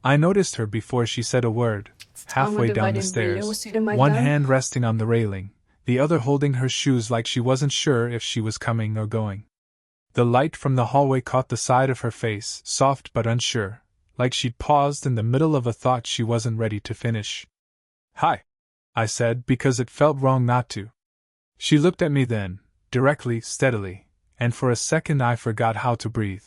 I noticed her before she said a word, halfway down the stairs, one hand resting on the railing, the other holding her shoes like she wasn't sure if she was coming or going. The light from the hallway caught the side of her face, soft but unsure, like she'd paused in the middle of a thought she wasn't ready to finish. "Hi," I said, because it felt wrong not to. She looked at me then, directly, steadily, and for a second I forgot how to breathe.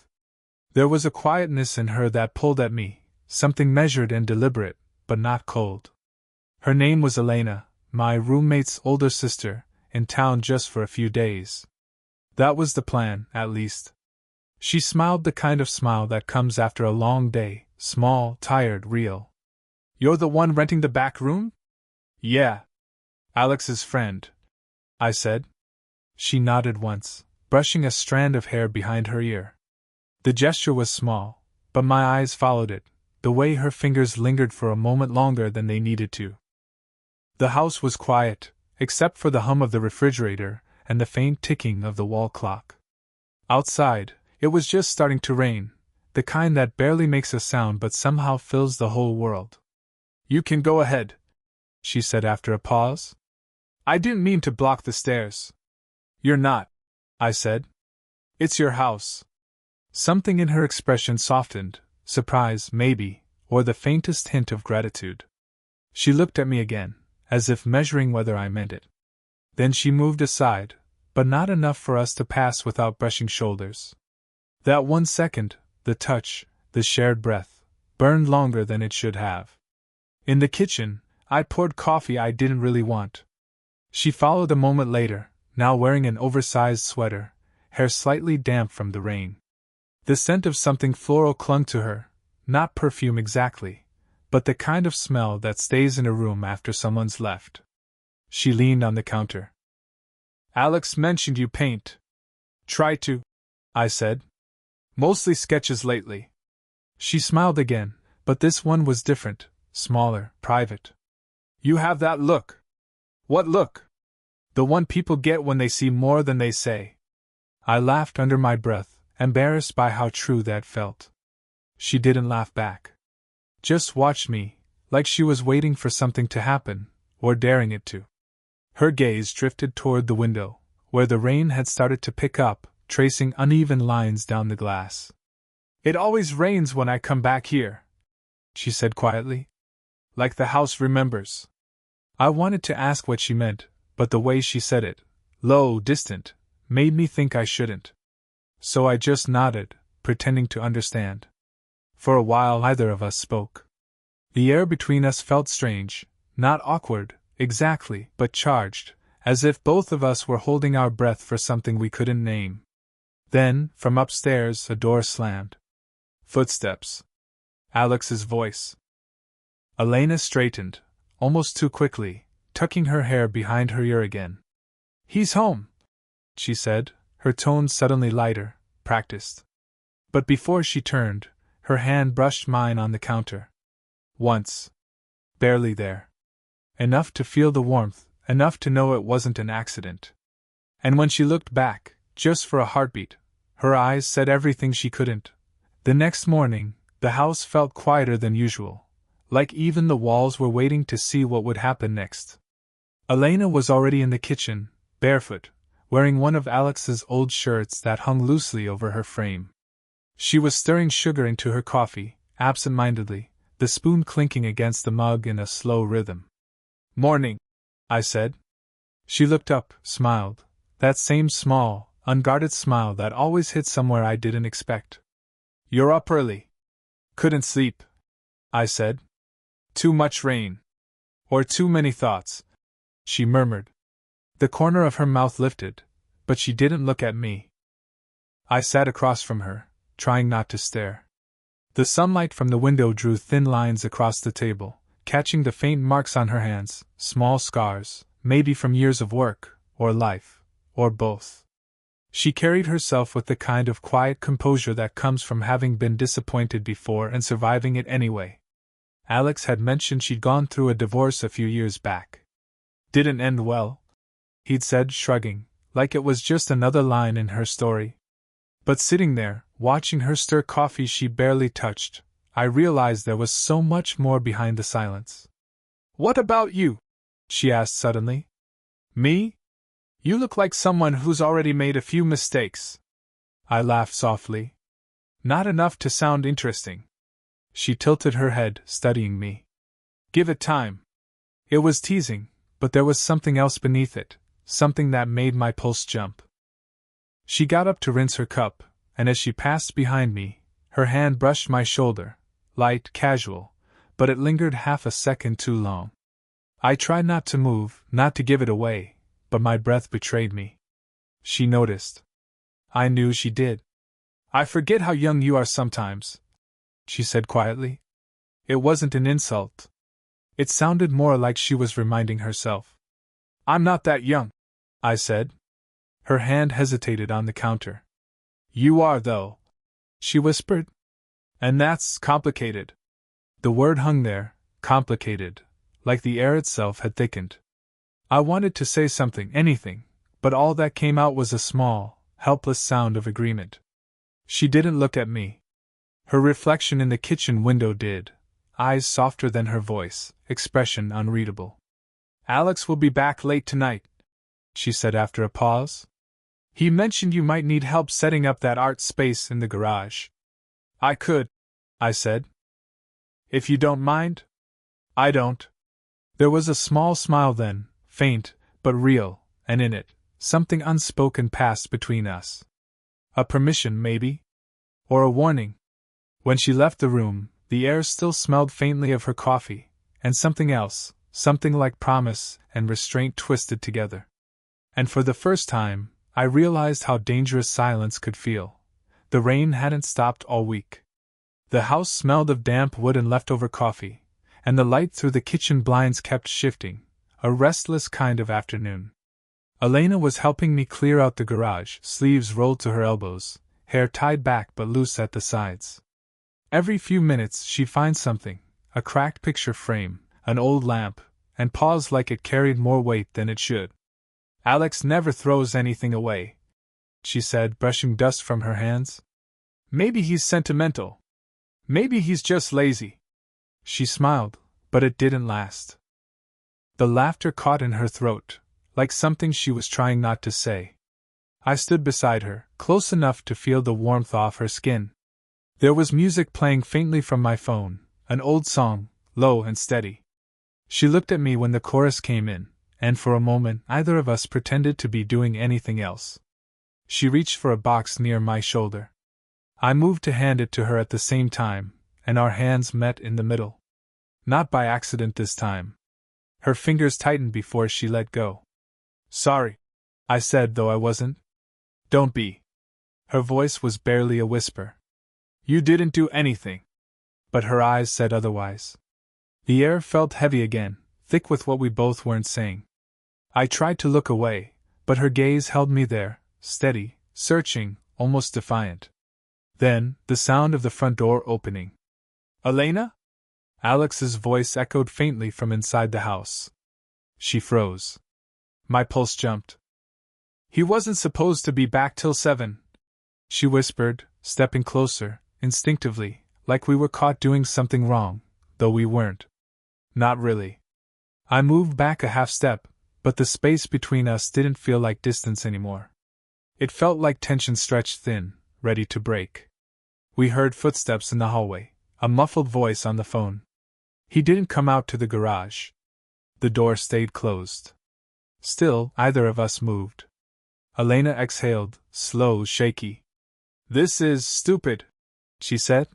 There was a quietness in her that pulled at me, something measured and deliberate, but not cold. Her name was Elena, my roommate's older sister, in town just for a few days. That was the plan, at least. She smiled the kind of smile that comes after a long day, small, tired, real. "You're the one renting the back room?" "Yeah. Alex's friend," I said. She nodded once, brushing a strand of hair behind her ear. The gesture was small, but my eyes followed it, the way her fingers lingered for a moment longer than they needed to. The house was quiet, except for the hum of the refrigerator and the faint ticking of the wall clock. Outside, it was just starting to rain, the kind that barely makes a sound but somehow fills the whole world. "You can go ahead," she said after a pause. "I didn't mean to block the stairs." "You're not," I said. "It's your house." Something in her expression softened, surprise, maybe, or the faintest hint of gratitude. She looked at me again, as if measuring whether I meant it. Then she moved aside, but not enough for us to pass without brushing shoulders. That 1 second, the touch, the shared breath, burned longer than it should have. In the kitchen, I poured coffee I didn't really want. She followed a moment later, now wearing an oversized sweater, hair slightly damp from the rain. The scent of something floral clung to her, not perfume exactly, but the kind of smell that stays in a room after someone's left. She leaned on the counter. "Alex mentioned you paint." "Try to," I said. "Mostly sketches lately." She smiled again, but this one was different, smaller, private. "You have that look." "What look?" "The one people get when they see more than they say." I laughed under my breath, embarrassed by how true that felt. She didn't laugh back. Just watched me, like she was waiting for something to happen, or daring it to. Her gaze drifted toward the window, where the rain had started to pick up, tracing uneven lines down the glass. "It always rains when I come back here," she said quietly. "Like the house remembers." I wanted to ask what she meant, but the way she said it, low, distant, made me think I shouldn't. So I just nodded, pretending to understand. For a while neither of us spoke. The air between us felt strange, not awkward, exactly, but charged, as if both of us were holding our breath for something we couldn't name. Then, from upstairs, a door slammed. Footsteps. Alex's voice. Elena straightened, almost too quickly, tucking her hair behind her ear again. "He's home," she said, her tone suddenly lighter, practiced. But before she turned, her hand brushed mine on the counter. Once. Barely there. Enough to feel the warmth, enough to know it wasn't an accident. And when she looked back, just for a heartbeat, her eyes said everything she couldn't. The next morning, the house felt quieter than usual, like even the walls were waiting to see what would happen next. Elena was already in the kitchen, barefoot, wearing one of Alex's old shirts that hung loosely over her frame. She was stirring sugar into her coffee, absent-mindedly, the spoon clinking against the mug in a slow rhythm. "Morning," I said. She looked up, smiled, that same small, unguarded smile that always hit somewhere I didn't expect. "You're up early." "Couldn't sleep," I said. "Too much rain. Or too many thoughts," she murmured. The corner of her mouth lifted, but she didn't look at me. I sat across from her, trying not to stare. The sunlight from the window drew thin lines across the table, catching the faint marks on her hands, small scars, maybe from years of work, or life, or both. She carried herself with the kind of quiet composure that comes from having been disappointed before and surviving it anyway. Alex had mentioned she'd gone through a divorce a few years back. "Didn't end well," he'd said, shrugging, like it was just another line in her story. But sitting there, watching her stir coffee she barely touched, I realized there was so much more behind the silence. "What about you?" she asked suddenly. "Me? You look like someone who's already made a few mistakes." I laughed softly. "Not enough to sound interesting." She tilted her head, studying me. "Give it time." It was teasing, but there was something else beneath it, something that made my pulse jump. She got up to rinse her cup, and as she passed behind me, her hand brushed my shoulder, light, casual, but it lingered half a second too long. I tried not to move, not to give it away, but my breath betrayed me. She noticed. I knew she did. "I forget how young you are sometimes," she said quietly. It wasn't an insult. It sounded more like she was reminding herself. "I'm not that young," I said. Her hand hesitated on the counter. "You are, though," she whispered. "And that's complicated." The word hung there, complicated, like the air itself had thickened. I wanted to say something, anything, but all that came out was a small, helpless sound of agreement. She didn't look at me. Her reflection in the kitchen window did, eyes softer than her voice, expression unreadable. "Alex will be back late tonight," she said after a pause. "He mentioned you might need help setting up that art space in the garage." "I could," I said. "If you don't mind?" "I don't." There was a small smile then, faint, but real, and in it, something unspoken passed between us. A permission, maybe? Or a warning? When she left the room, the air still smelled faintly of her coffee, and something else, something like promise and restraint twisted together. And for the first time, I realized how dangerous silence could feel. The rain hadn't stopped all week. The house smelled of damp wood and leftover coffee, and the light through the kitchen blinds kept shifting, a restless kind of afternoon. Elena was helping me clear out the garage, sleeves rolled to her elbows, hair tied back but loose at the sides. Every few minutes she'd find something, a cracked picture frame, an old lamp, and pause like it carried more weight than it should. "Alex never throws anything away," she said, brushing dust from her hands. "Maybe he's sentimental. Maybe he's just lazy." She smiled, but it didn't last. The laughter caught in her throat, like something she was trying not to say. I stood beside her, close enough to feel the warmth off her skin. There was music playing faintly from my phone, an old song, low and steady. She looked at me when the chorus came in, and for a moment neither of us pretended to be doing anything else. She reached for a box near my shoulder. I moved to hand it to her at the same time, and our hands met in the middle. Not by accident this time. Her fingers tightened before she let go. "Sorry," I said, though I wasn't. "Don't be." Her voice was barely a whisper. "You didn't do anything." But her eyes said otherwise. The air felt heavy again, thick with what we both weren't saying. I tried to look away, but her gaze held me there, steady, searching, almost defiant. Then, the sound of the front door opening. "Elena?" Alex's voice echoed faintly from inside the house. She froze. My pulse jumped. "He wasn't supposed to be back till 7, she whispered, stepping closer, instinctively, like we were caught doing something wrong, though we weren't. Not really. I moved back a half step, but the space between us didn't feel like distance anymore. It felt like tension stretched thin, ready to break. We heard footsteps in the hallway, a muffled voice on the phone. He didn't come out to the garage. The door stayed closed. Still, neither of us moved. Elena exhaled, slow, shaky. "This is stupid," she said.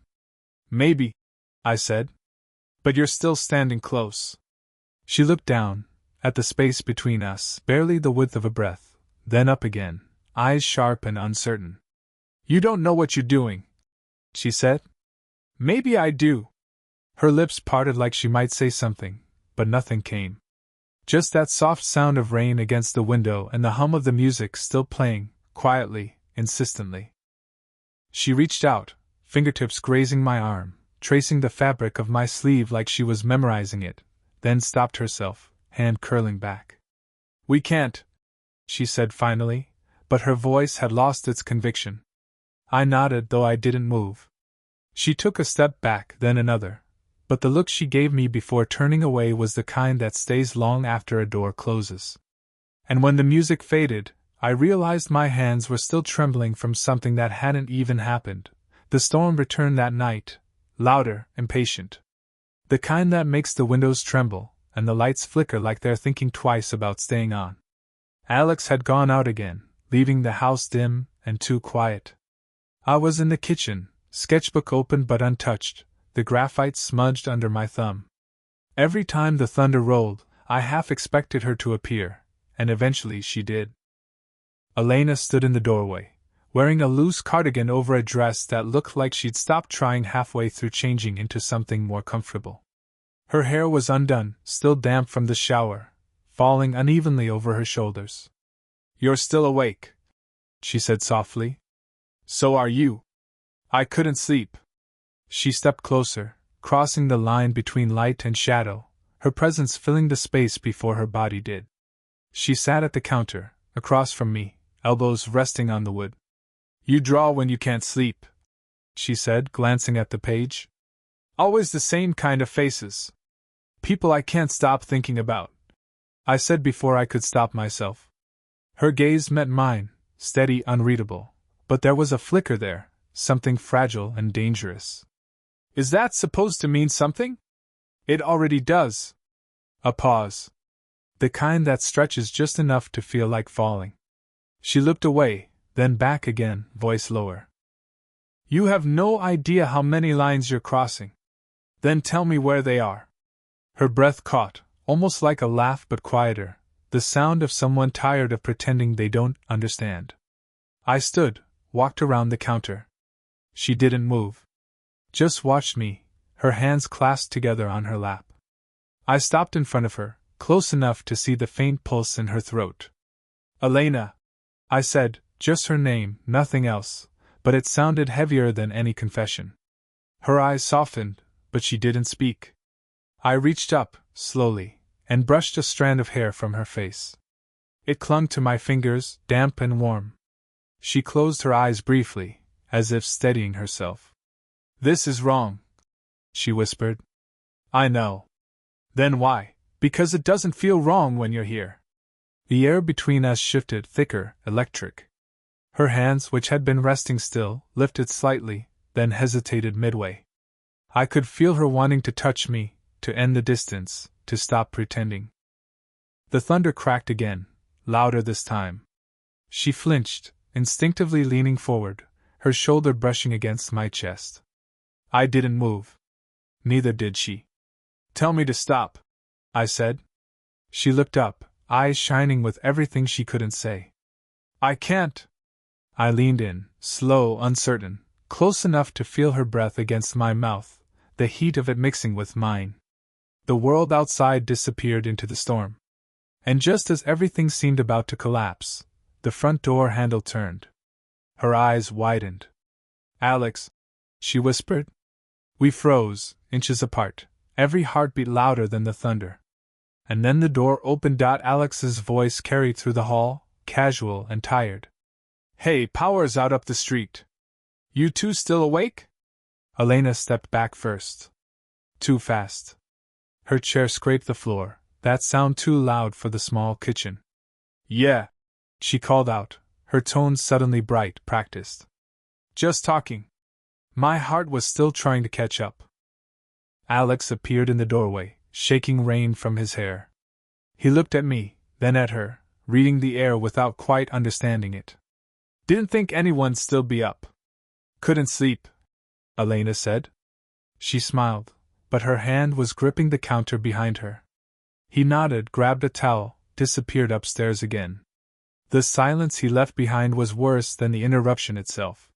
"Maybe," I said. "But you're still standing close." She looked down, at the space between us, barely the width of a breath, then up again, eyes sharp and uncertain. "You don't know what you're doing," she said. "Maybe I do." Her lips parted like she might say something, but nothing came. Just that soft sound of rain against the window and the hum of the music still playing, quietly, insistently. She reached out, fingertips grazing my arm, tracing the fabric of my sleeve like she was memorizing it, then stopped herself, hand curling back. "We can't," she said finally, but her voice had lost its conviction. I nodded, though I didn't move. She took a step back, then another, but the look she gave me before turning away was the kind that stays long after a door closes. And when the music faded, I realized my hands were still trembling from something that hadn't even happened. The storm returned that night, louder, impatient. The kind that makes the windows tremble, and the lights flicker like they're thinking twice about staying on. Alex had gone out again, leaving the house dim and too quiet. I was in the kitchen, sketchbook open but untouched, the graphite smudged under my thumb. Every time the thunder rolled, I half expected her to appear, and eventually she did. Elena stood in the doorway, wearing a loose cardigan over a dress that looked like she'd stopped trying halfway through changing into something more comfortable. Her hair was undone, still damp from the shower, falling unevenly over her shoulders. "You're still awake," she said softly. "So are you." I couldn't sleep. She stepped closer, crossing the line between light and shadow, her presence filling the space before her body did. She sat at the counter, across from me, elbows resting on the wood. "You draw when you can't sleep," she said, glancing at the page. "Always the same kind of faces. People I can't stop thinking about," I said before I could stop myself. Her gaze met mine, steady, unreadable, but there was a flicker there, something fragile and dangerous. "Is that supposed to mean something?" "It already does." A pause. The kind that stretches just enough to feel like falling. She looked away, then back again, voice lower. "You have no idea how many lines you're crossing. Then tell me where they are." Her breath caught, almost like a laugh but quieter, the sound of someone tired of pretending they don't understand. I stood, walked around the counter. She didn't move. Just watched me, her hands clasped together on her lap. I stopped in front of her, close enough to see the faint pulse in her throat. "Elena," I said, just her name, nothing else, but it sounded heavier than any confession. Her eyes softened, but she didn't speak. I reached up, slowly, and brushed a strand of hair from her face. It clung to my fingers, damp and warm. She closed her eyes briefly, as if steadying herself. "This is wrong," she whispered. "I know." "Then why?" "Because it doesn't feel wrong when you're here." The air between us shifted, thicker, electric. Her hands, which had been resting still, lifted slightly, then hesitated midway. I could feel her wanting to touch me, to end the distance, to stop pretending. The thunder cracked again, louder this time. She flinched, instinctively leaning forward, her shoulder brushing against my chest. I didn't move. Neither did she. "Tell me to stop," I said. She looked up, eyes shining with everything she couldn't say. "I can't." I leaned in, slow, uncertain, close enough to feel her breath against my mouth, the heat of it mixing with mine. The world outside disappeared into the storm. And just as everything seemed about to collapse, the front door handle turned. Her eyes widened. "Alex," she whispered. We froze, inches apart, every heartbeat louder than the thunder. And then the door opened. Alex's voice carried through the hall, casual and tired. "Hey, power's out up the street. You two still awake?" Elena stepped back first. Too fast. Her chair scraped the floor, that sound too loud for the small kitchen. "Yeah," she called out, her tone suddenly bright, practiced. "Just talking." My heart was still trying to catch up. Alex appeared in the doorway, shaking rain from his hair. He looked at me, then at her, reading the air without quite understanding it. "Didn't think anyone'd still be up." "Couldn't sleep," Elena said. She smiled, but her hand was gripping the counter behind her. He nodded, grabbed a towel, disappeared upstairs again. The silence he left behind was worse than the interruption itself.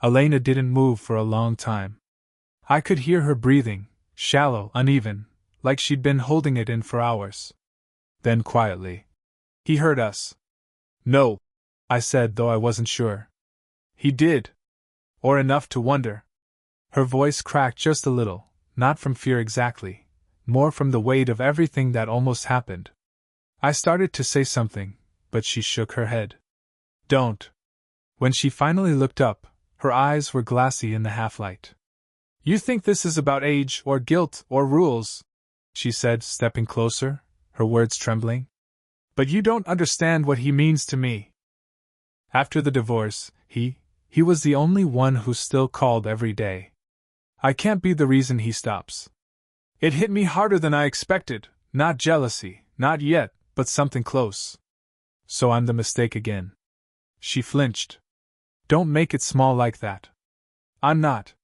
Elena didn't move for a long time. I could hear her breathing, shallow, uneven, like she'd been holding it in for hours. Then quietly, "He heard us." "No," I said, though I wasn't sure. "He did. Or enough to wonder." Her voice cracked just a little, not from fear exactly, more from the weight of everything that almost happened. I started to say something, but she shook her head. "Don't." When she finally looked up, her eyes were glassy in the half-light. You think this is about age, or guilt, or rules, she said, stepping closer, her words trembling. But you don't understand what he means to me. After the divorce, he was the only one who still called every day. I can't be the reason he stops. It hit me harder than I expected, not jealousy, not yet, but something close. So I'm the mistake again. She flinched. Don't make it small like that. I'm not.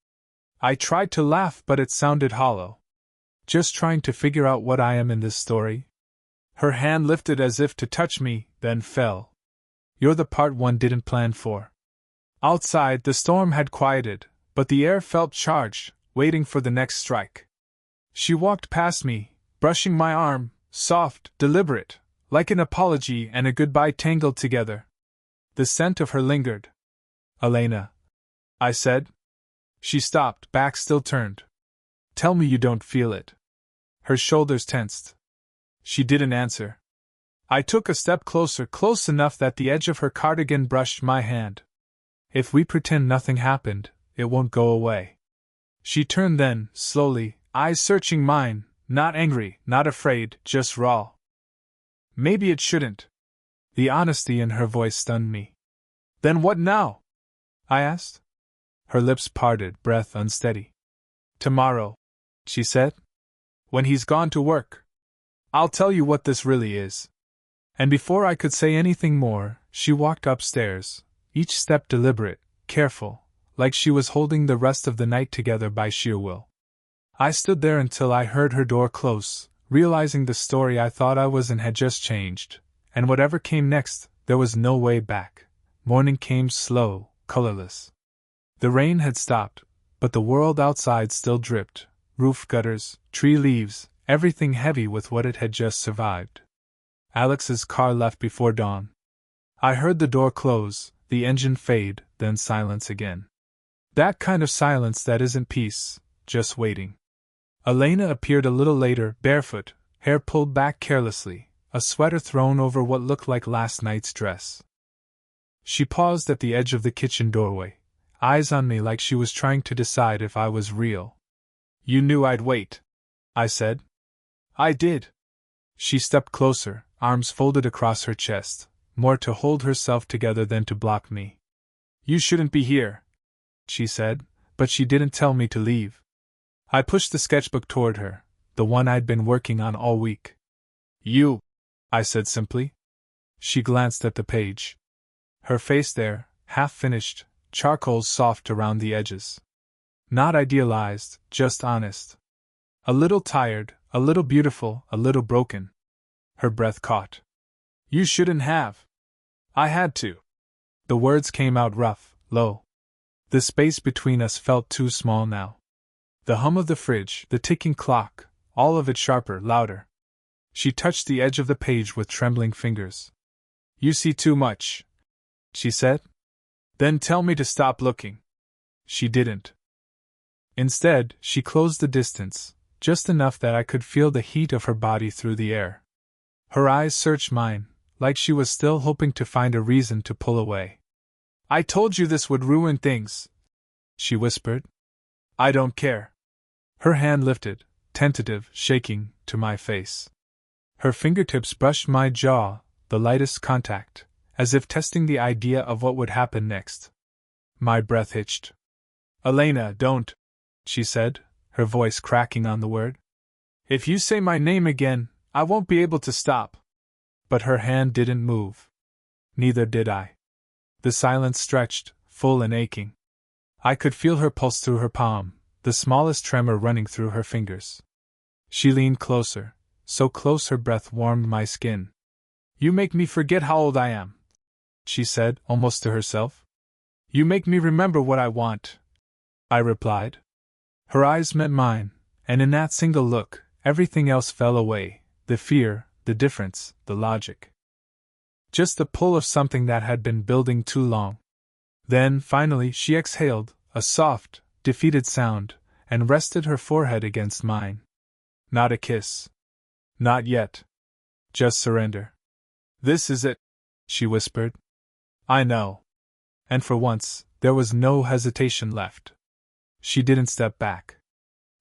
I tried to laugh, but it sounded hollow. Just trying to figure out what I am in this story. Her hand lifted as if to touch me, then fell. You're the part one didn't plan for. Outside, the storm had quieted, but the air felt charged, waiting for the next strike. She walked past me, brushing my arm, soft, deliberate, like an apology and a goodbye tangled together. The scent of her lingered. Elena, I said. She stopped, back still turned. Tell me you don't feel it. Her shoulders tensed. She didn't answer. I took a step closer, close enough that the edge of her cardigan brushed my hand. If we pretend nothing happened, it won't go away. She turned then, slowly, eyes searching mine, not angry, not afraid, just raw. Maybe it shouldn't. The honesty in her voice stunned me. Then what now? I asked. Her lips parted, breath unsteady. Tomorrow, she said. When he's gone to work. I'll tell you what this really is. And before I could say anything more, she walked upstairs, each step deliberate, careful, like she was holding the rest of the night together by sheer will. I stood there until I heard her door close, realizing the story I thought I was in had just changed, and whatever came next, there was no way back. Morning came slow, colorless. The rain had stopped, but the world outside still dripped, roof gutters, tree leaves, everything heavy with what it had just survived. Alex's car left before dawn. I heard the door close, the engine fade, then silence again. That kind of silence that isn't peace, just waiting. Elena appeared a little later, barefoot, hair pulled back carelessly, a sweater thrown over what looked like last night's dress. She paused at the edge of the kitchen doorway, eyes on me like she was trying to decide if I was real. You knew I'd wait, I said. I did. She stepped closer, arms folded across her chest, more to hold herself together than to block me. You shouldn't be here, she said, but she didn't tell me to leave. I pushed the sketchbook toward her, the one I'd been working on all week. You, I said simply. She glanced at the page. Her face there, half finished, charcoal soft around the edges. Not idealized, just honest. A little tired, a little beautiful, a little broken. Her breath caught. You shouldn't have. I had to. The words came out rough, low. The space between us felt too small now. The hum of the fridge, the ticking clock, all of it sharper, louder. She touched the edge of the page with trembling fingers. You see too much, she said. Then tell me to stop looking. She didn't. Instead, she closed the distance, just enough that I could feel the heat of her body through the air. Her eyes searched mine, like she was still hoping to find a reason to pull away. I told you this would ruin things, she whispered. I don't care. Her hand lifted, tentative, shaking, to my face. Her fingertips brushed my jaw, the lightest contact, as if testing the idea of what would happen next. My breath hitched. Elena, don't, she said, her voice cracking on the word. If you say my name again, I won't be able to stop. But her hand didn't move. Neither did I. The silence stretched, full and aching. I could feel her pulse through her palm, the smallest tremor running through her fingers. She leaned closer, so close her breath warmed my skin. You make me forget how old I am, she said, almost to herself. You make me remember what I want, I replied. Her eyes met mine, and in that single look, everything else fell away, the fear, the difference, the logic. Just the pull of something that had been building too long. Then, finally, she exhaled, a soft, defeated sound, and rested her forehead against mine. Not a kiss. Not yet. Just surrender. This is it, she whispered. I know. And for once, there was no hesitation left. She didn't step back.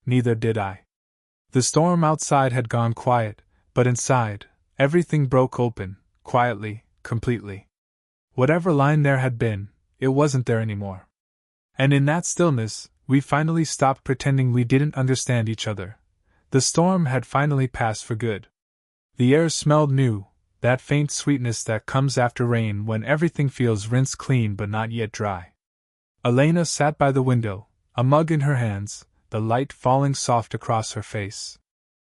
Neither did I. The storm outside had gone quiet, but inside, everything broke open, quietly, completely. Whatever line there had been, it wasn't there anymore. And in that stillness, we finally stopped pretending we didn't understand each other. The storm had finally passed for good. The air smelled new, that faint sweetness that comes after rain when everything feels rinsed clean but not yet dry. Elena sat by the window, a mug in her hands, the light falling soft across her face.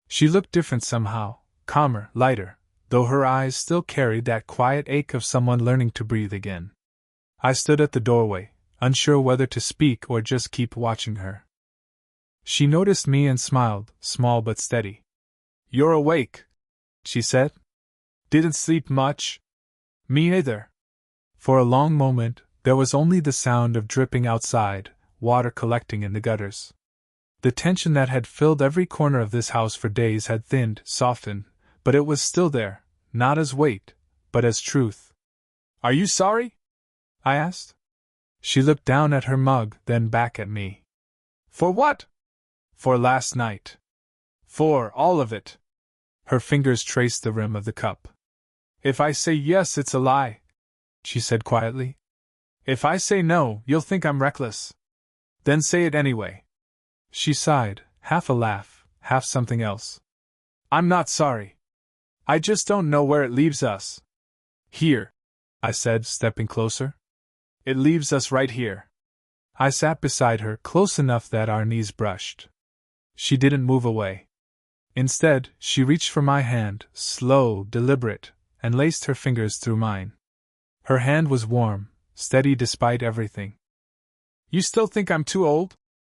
She looked different somehow, calmer, lighter, though her eyes still carried that quiet ache of someone learning to breathe again. I stood at the doorway, unsure whether to speak or just keep watching her. She noticed me and smiled, small but steady. "You're awake," she said. "Didn't sleep much?" "Me either." For a long moment, there was only the sound of dripping outside, water collecting in the gutters. The tension that had filled every corner of this house for days had thinned, softened, but it was still there, not as weight, but as truth. "Are you sorry?" I asked. She looked down at her mug, then back at me. "For what?" "For last night. For all of it." Her fingers traced the rim of the cup. "If I say yes, it's a lie," she said quietly. "If I say no, you'll think I'm reckless. Then say it anyway." She sighed, half a laugh, half something else. "I'm not sorry. I just don't know where it leaves us." "Here," I said, stepping closer. "It leaves us right here." I sat beside her, close enough that our knees brushed. She didn't move away. Instead, she reached for my hand, slow, deliberate, and laced her fingers through mine. Her hand was warm, steady despite everything. "You still think I'm too old?"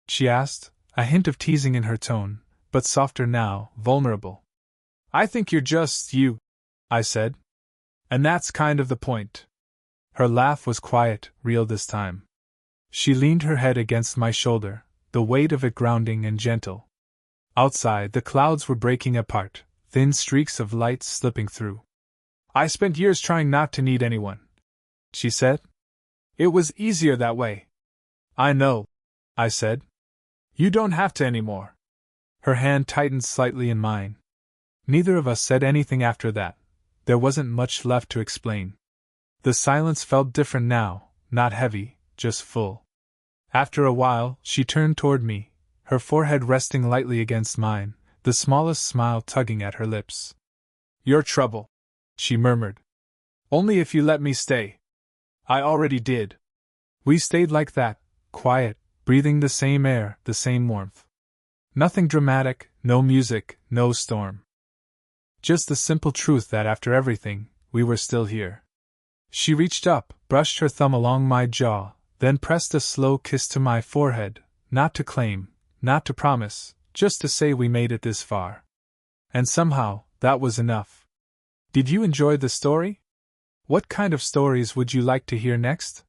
she asked, a hint of teasing in her tone, but softer now, vulnerable. "I think you're just you," I said. "And that's kind of the point." Her laugh was quiet, real this time. She leaned her head against my shoulder, the weight of it grounding and gentle. Outside, the clouds were breaking apart, thin streaks of light slipping through. "I spent years trying not to need anyone," she said. "It was easier that way." "I know," I said. "You don't have to anymore." Her hand tightened slightly in mine. Neither of us said anything after that. There wasn't much left to explain. The silence felt different now, not heavy, just full. After a while, she turned toward me, her forehead resting lightly against mine, the smallest smile tugging at her lips. "Your trouble," she murmured. "Only if you let me stay." I already did. We stayed like that, quiet, breathing the same air, the same warmth. Nothing dramatic, no music, no storm. Just the simple truth that after everything, we were still here. She reached up, brushed her thumb along my jaw, then pressed a slow kiss to my forehead, not to claim, not to promise, just to say we made it this far. And somehow, that was enough. Did you enjoy the story? What kind of stories would you like to hear next?